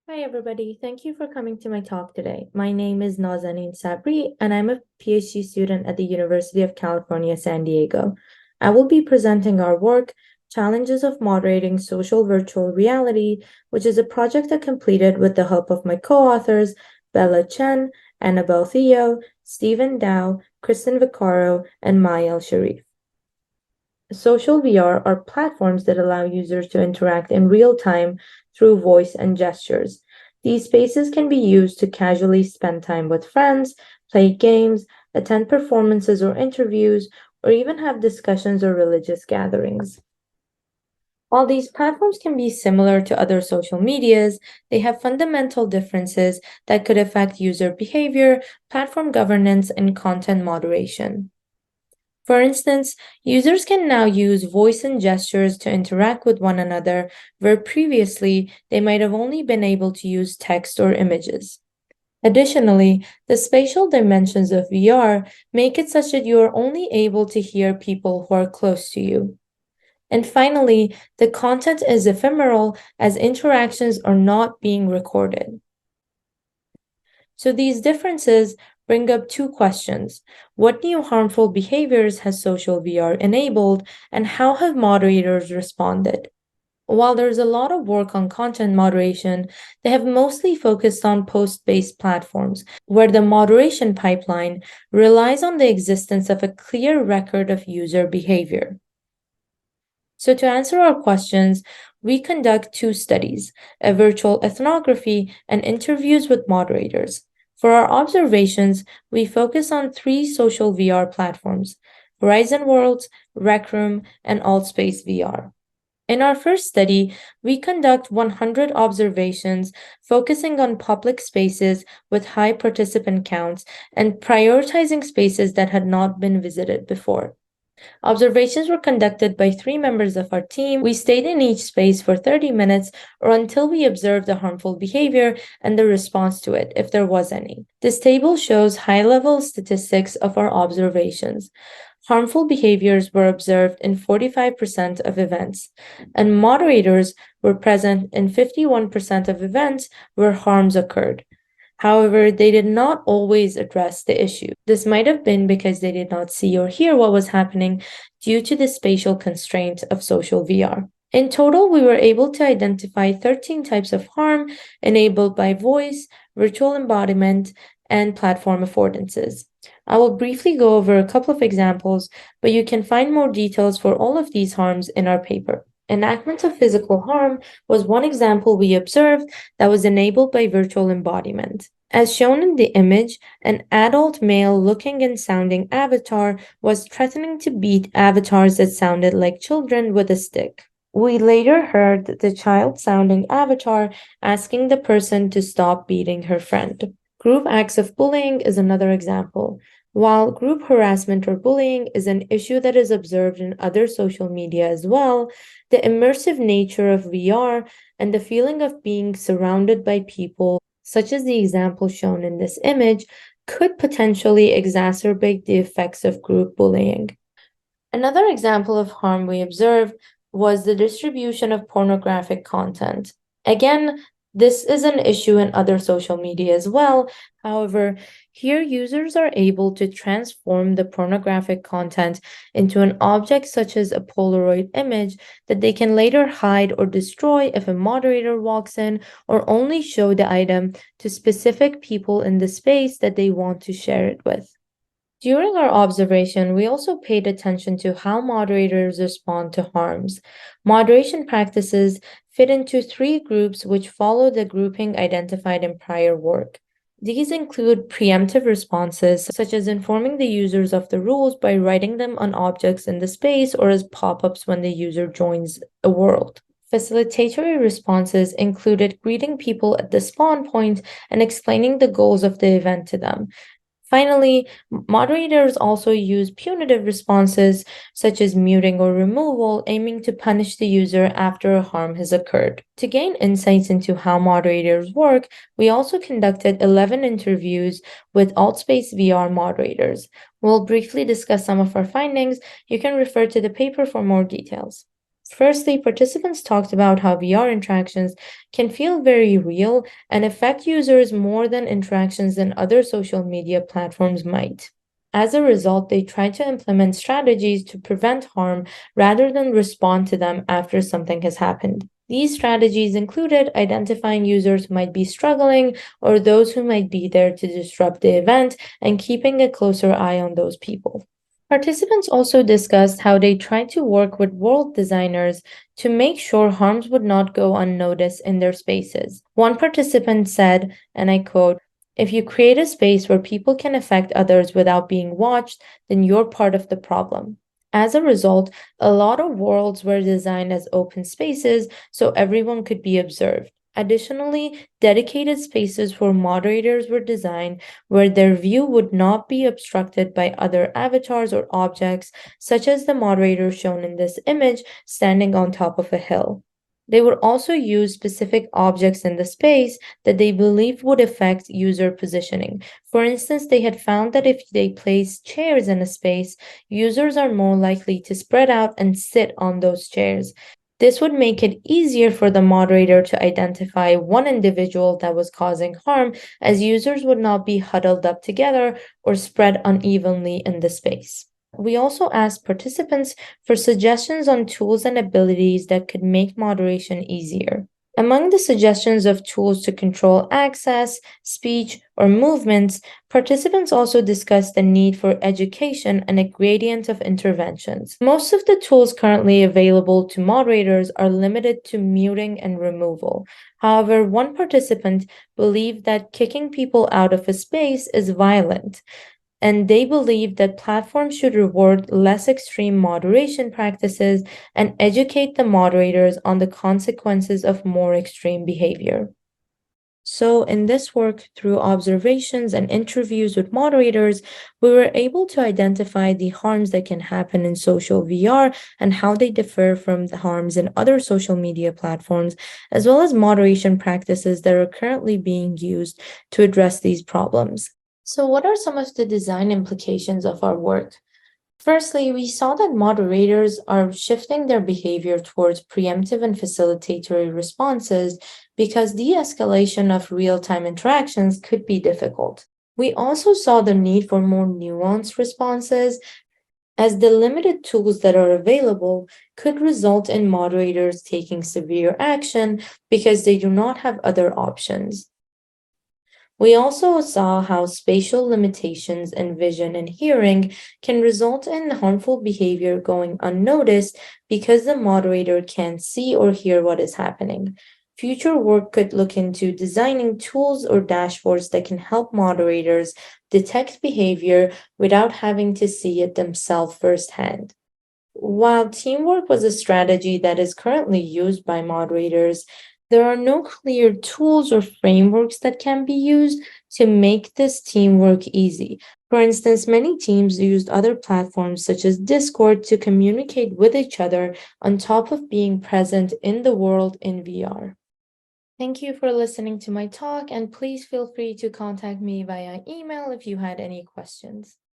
Hi, everybody. Thank you for coming to my talk today. My name is Nazanin Sabri, and I'm a PhD student at the University of California, San Diego. I will be presenting our work, Challenges of Moderating Social Virtual Reality, which is a project I completed with the help of my co-authors, Chen, Annabelle Teoh, Stephen Dow, Kristen Vaccaro, and ElSherief. Social VR are platforms that allow users to interact in real time through voice and gestures. These spaces can be used to casually spend time with friends, play games, attend performances or interviews, or even have discussions or religious gatherings. While these platforms can be similar to other social medias, they have fundamental differences that could affect user behavior, platform governance, and content moderation. For instance, users can now use voice and gestures to interact with one another, where previously they might have only been able to use text or images. Additionally, the spatial dimensions of VR make it such that you are only able to hear people who are close to you. And finally, the content is ephemeral as interactions are not being recorded. So these differences bring up two questions. What new harmful behaviors has social VR enabled, and how have moderators responded? While there's a lot of work on content moderation, they have mostly focused on post-based platforms, where the moderation pipeline relies on the existence of a clear record of user behavior. So to answer our questions, we conduct two studies, a virtual ethnography and interviews with moderators. For our observations, we focus on three social VR platforms, Horizon Worlds, Rec Room, and AltspaceVR. In our first study, we conduct 100 observations focusing on public spaces with high participant counts and prioritizing spaces that had not been visited before. Observations were conducted by 3 members of our team. We stayed in each space for 30 minutes or until we observed the harmful behavior and the response to it, if there was any. This table shows high-level statistics of our observations. Harmful behaviors were observed in 45% of events, and moderators were present in 51% of events where harms occurred. However, they did not always address the issue. This might have been because they did not see or hear what was happening due to the spatial constraint of social VR. In total, we were able to identify 13 types of harm enabled by voice, virtual embodiment, and platform affordances. I will briefly go over a couple of examples, but you can find more details for all of these harms in our paper. Enactment of physical harm was one example we observed that was enabled by virtual embodiment. As shown in the image, an adult male looking and sounding avatar was threatening to beat avatars that sounded like children with a stick. We later heard the child sounding avatar asking the person to stop beating her friend. Group acts of bullying is another example. While group harassment or bullying is an issue that is observed in other social media as well, the immersive nature of VR and the feeling of being surrounded by people, such as the example shown in this image, could potentially exacerbate the effects of group bullying. Another example of harm we observed was the distribution of pornographic content. Again, this is an issue in other social media as well. However, here users are able to transform the pornographic content into an object such as a Polaroid image that they can later hide or destroy if a moderator walks in, or only show the item to specific people in the space that they want to share it with. During our observation, we also paid attention to how moderators respond to harms. Moderation practices fit into 3 groups which follow the grouping identified in prior work. These include preemptive responses, such as informing the users of the rules by writing them on objects in the space or as pop-ups when the user joins a world. Facilitatory responses included greeting people at the spawn point and explaining the goals of the event to them. Finally, moderators also use punitive responses, such as muting or removal, aiming to punish the user after a harm has occurred. To gain insights into how moderators work, we also conducted 11 interviews with AltspaceVR moderators. We'll briefly discuss some of our findings. You can refer to the paper for more details. Firstly, participants talked about how VR interactions can feel very real and affect users more than interactions in other social media platforms might. As a result, they tried to implement strategies to prevent harm rather than respond to them after something has happened. These strategies included identifying users who might be struggling or those who might be there to disrupt the event and keeping a closer eye on those people. Participants also discussed how they tried to work with world designers to make sure harms would not go unnoticed in their spaces. One participant said, and I quote, "If you create a space where people can affect others without being watched, then you're part of the problem." As a result, a lot of worlds were designed as open spaces so everyone could be observed. Additionally, dedicated spaces for moderators were designed where their view would not be obstructed by other avatars or objects, such as the moderator shown in this image standing on top of a hill. They would also use specific objects in the space that they believed would affect user positioning. For instance, they had found that if they place chairs in a space, users are more likely to spread out and sit on those chairs. This would make it easier for the moderator to identify one individual that was causing harm, as users would not be huddled up together or spread unevenly in the space. We also asked participants for suggestions on tools and abilities that could make moderation easier. Among the suggestions of tools to control access, speech, or movements, participants also discussed the need for education and a gradient of interventions. Most of the tools currently available to moderators are limited to muting and removal. However, one participant believed that kicking people out of a space is violent, and they believe that platforms should reward less extreme moderation practices and educate the moderators on the consequences of more extreme behavior. So, in this work, through observations and interviews with moderators, we were able to identify the harms that can happen in social VR and how they differ from the harms in other social media platforms, as well as moderation practices that are currently being used to address these problems. So, what are some of the design implications of our work? Firstly, we saw that moderators are shifting their behavior towards preemptive and facilitatory responses because de-escalation of real-time interactions could be difficult. We also saw the need for more nuanced responses, as the limited tools that are available could result in moderators taking severe action because they do not have other options. We also saw how spatial limitations in vision and hearing can result in harmful behavior going unnoticed because the moderator can't see or hear what is happening. Future work could look into designing tools or dashboards that can help moderators detect behavior without having to see it themselves firsthand. While teamwork was a strategy that is currently used by moderators, there are no clear tools or frameworks that can be used to make this teamwork easy. For instance, many teams used other platforms such as Discord to communicate with each other on top of being present in the world in VR. Thank you for listening to my talk, and please feel free to contact me via email if you had any questions.